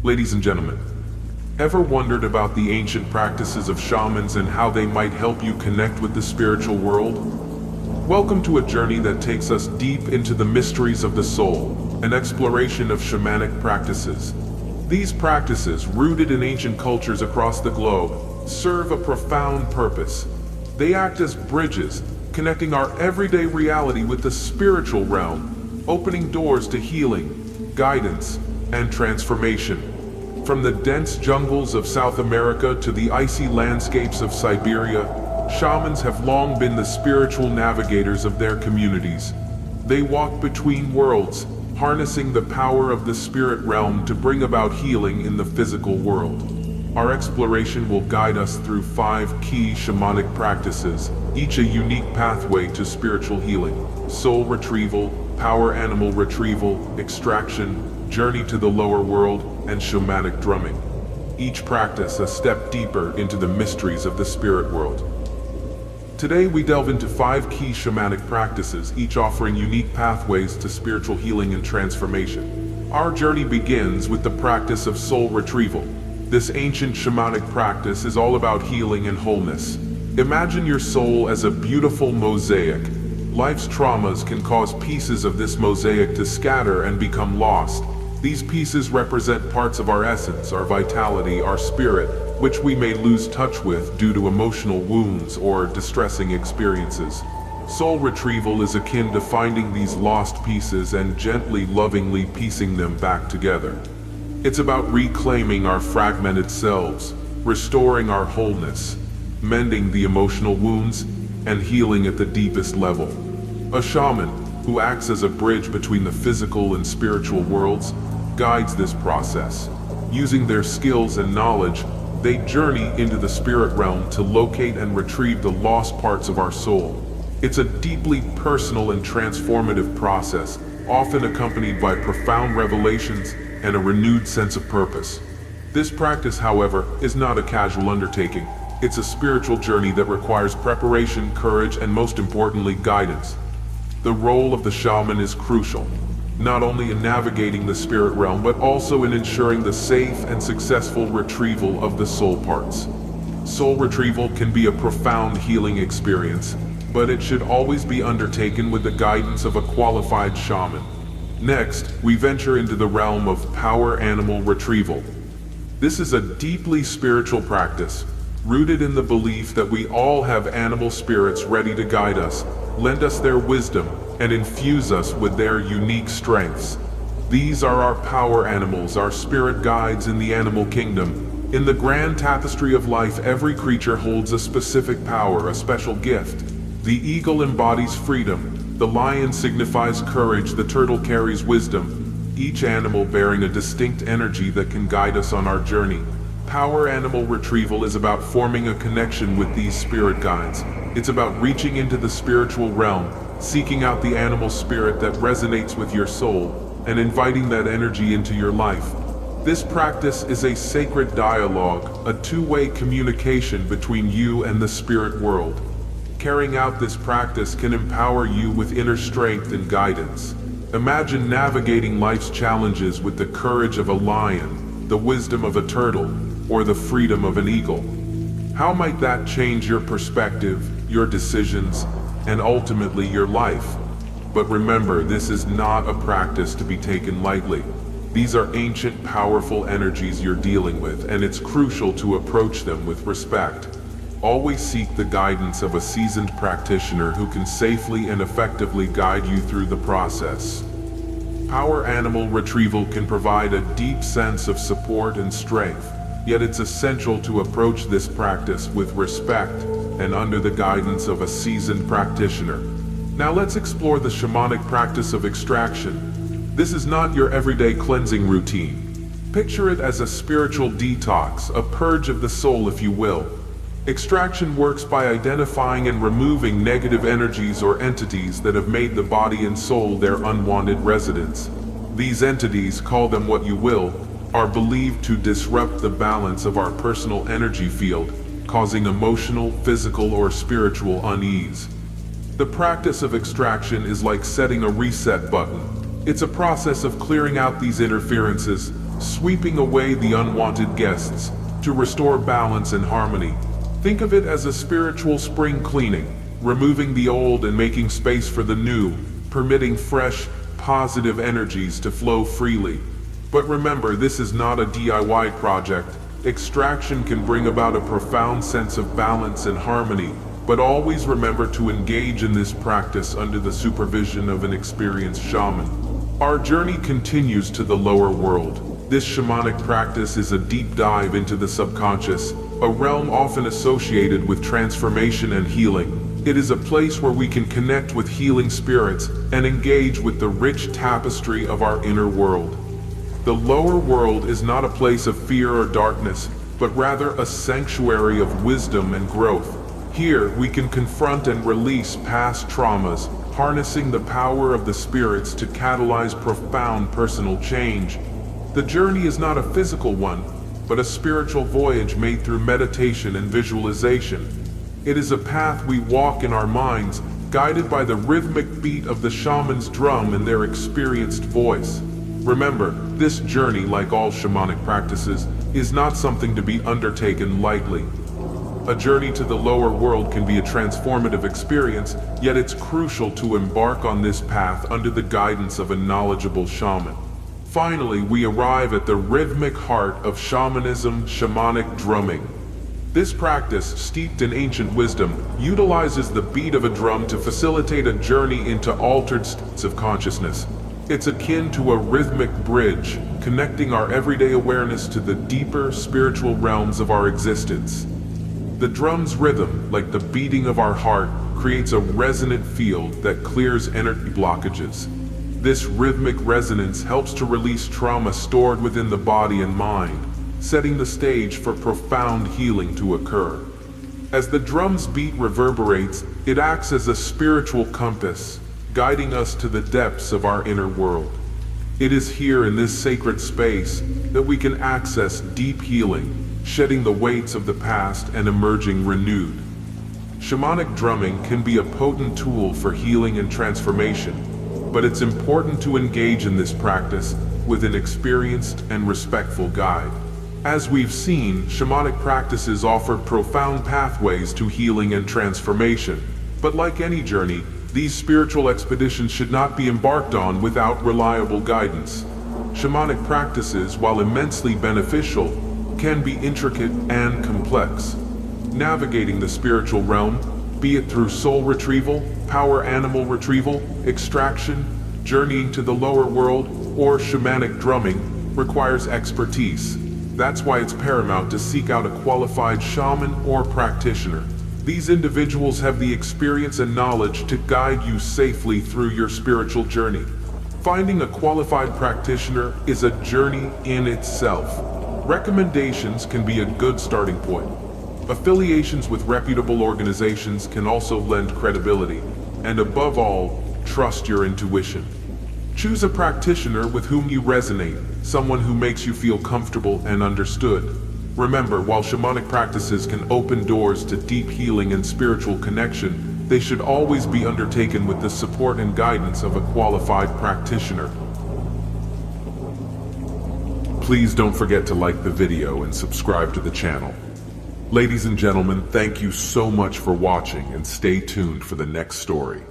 Ladies and gentlemen, ever wondered about the ancient practices of shamans and how they might help you connect with the spiritual world? Welcome to a journey that takes us deep into the mysteries of the soul, an exploration of shamanic practices. These practices, rooted in ancient cultures across the globe, serve a profound purpose. They act as bridges, connecting our everyday reality with the spiritual realm, opening doors to healing, guidance, and transformation. From the dense jungles of South America to the icy landscapes of Siberia, shamans have long been the spiritual navigators of their communities. They walk between worlds, harnessing the power of the spirit realm to bring about healing in the physical world. Our exploration will guide us through 5 key shamanic practices, each a unique pathway to spiritual healing: soul retrieval, power animal retrieval, extraction, journey to the lower world, and shamanic drumming. Each practice a step deeper into the mysteries of the spirit world. Today we delve into 5 key shamanic practices, each offering unique pathways to spiritual healing and transformation. Our journey begins with the practice of soul retrieval. This ancient shamanic practice is all about healing and wholeness. Imagine your soul as a beautiful mosaic. Life's traumas can cause pieces of this mosaic to scatter and become lost. These pieces represent parts of our essence, our vitality, our spirit, which we may lose touch with due to emotional wounds or distressing experiences. Soul retrieval is akin to finding these lost pieces and gently, lovingly piecing them back together. It's about reclaiming our fragmented selves, restoring our wholeness, mending the emotional wounds, and healing at the deepest level. A shaman, who acts as a bridge between the physical and spiritual worlds, guides this process. Using their skills and knowledge, they journey into the spirit realm to locate and retrieve the lost parts of our soul. It's a deeply personal and transformative process, often accompanied by profound revelations and a renewed sense of purpose. This practice, however, is not a casual undertaking. It's a spiritual journey that requires preparation, courage, and most importantly, guidance. The role of the shaman is crucial, not only in navigating the spirit realm, but also in ensuring the safe and successful retrieval of the soul parts. Soul retrieval can be a profound healing experience, but it should always be undertaken with the guidance of a qualified shaman. Next, we venture into the realm of power animal retrieval. This is a deeply spiritual practice, rooted in the belief that we all have animal spirits ready to guide us, lend us their wisdom, and infuse us with their unique strengths. These are our power animals, our spirit guides in the animal kingdom. In the grand tapestry of life, every creature holds a specific power, a special gift. The eagle embodies freedom, the lion signifies courage, the turtle carries wisdom, each animal bearing a distinct energy that can guide us on our journey. Power animal retrieval is about forming a connection with these spirit guides. It's about reaching into the spiritual realm, seeking out the animal spirit that resonates with your soul, and inviting that energy into your life. This practice is a sacred dialogue, a two-way communication between you and the spirit world. Carrying out this practice can empower you with inner strength and guidance. Imagine navigating life's challenges with the courage of a lion, the wisdom of a turtle, or the freedom of an eagle. How might that change your perspective, your decisions, and ultimately your life? But remember, this is not a practice to be taken lightly. These are ancient, powerful energies you're dealing with, and it's crucial to approach them with respect. Always seek the guidance of a seasoned practitioner who can safely and effectively guide you through the process. Power animal retrieval can provide a deep sense of support and strength, yet it's essential to approach this practice with respect and under the guidance of a seasoned practitioner. Now let's explore the shamanic practice of extraction. This is not your everyday cleansing routine. Picture it as a spiritual detox, a purge of the soul, if you will. Extraction works by identifying and removing negative energies or entities that have made the body and soul their unwanted residents. These entities, call them what you will, are believed to disrupt the balance of our personal energy field, causing emotional, physical, or spiritual unease. The practice of extraction is like setting a reset button. It's a process of clearing out these interferences, sweeping away the unwanted guests to restore balance and harmony. Think of it as a spiritual spring cleaning, removing the old and making space for the new, permitting fresh, positive energies to flow freely. But remember, this is not a DIY project. Extraction can bring about a profound sense of balance and harmony, but always remember to engage in this practice under the supervision of an experienced shaman. Our journey continues to the lower world. This shamanic practice is a deep dive into the subconscious, a realm often associated with transformation and healing. It is a place where we can connect with healing spirits and engage with the rich tapestry of our inner world. The lower world is not a place of fear or darkness, but rather a sanctuary of wisdom and growth. Here, we can confront and release past traumas, harnessing the power of the spirits to catalyze profound personal change. The journey is not a physical one, but a spiritual voyage made through meditation and visualization. It is a path we walk in our minds, guided by the rhythmic beat of the shaman's drum and their experienced voice. Remember, this journey, like all shamanic practices, is not something to be undertaken lightly. A journey to the lower world can be a transformative experience, yet it's crucial to embark on this path under the guidance of a knowledgeable shaman. Finally, we arrive at the rhythmic heart of shamanism, shamanic drumming. This practice, steeped in ancient wisdom, utilizes the beat of a drum to facilitate a journey into altered states of consciousness. It's akin to a rhythmic bridge, connecting our everyday awareness to the deeper spiritual realms of our existence. The drum's rhythm, like the beating of our heart, creates a resonant field that clears energy blockages. This rhythmic resonance helps to release trauma stored within the body and mind, setting the stage for profound healing to occur. As the drum's beat reverberates, it acts as a spiritual compass, guiding us to the depths of our inner world. It is here in this sacred space that we can access deep healing, shedding the weights of the past and emerging renewed. Shamanic drumming can be a potent tool for healing and transformation, but it's important to engage in this practice with an experienced and respectful guide. As we've seen, shamanic practices offer profound pathways to healing and transformation. But like any journey, these spiritual expeditions should not be embarked on without reliable guidance. Shamanic practices, while immensely beneficial, can be intricate and complex. Navigating the spiritual realm, be it through soul retrieval, power animal retrieval, extraction, journeying to the lower world, or shamanic drumming, requires expertise. That's why it's paramount to seek out a qualified shaman or practitioner. These individuals have the experience and knowledge to guide you safely through your spiritual journey. Finding a qualified practitioner is a journey in itself. Recommendations can be a good starting point. Affiliations with reputable organizations can also lend credibility, and above all, trust your intuition. Choose a practitioner with whom you resonate, someone who makes you feel comfortable and understood. Remember, while shamanic practices can open doors to deep healing and spiritual connection, they should always be undertaken with the support and guidance of a qualified practitioner. Please don't forget to like the video and subscribe to the channel. Ladies and gentlemen, thank you so much for watching, and stay tuned for the next story.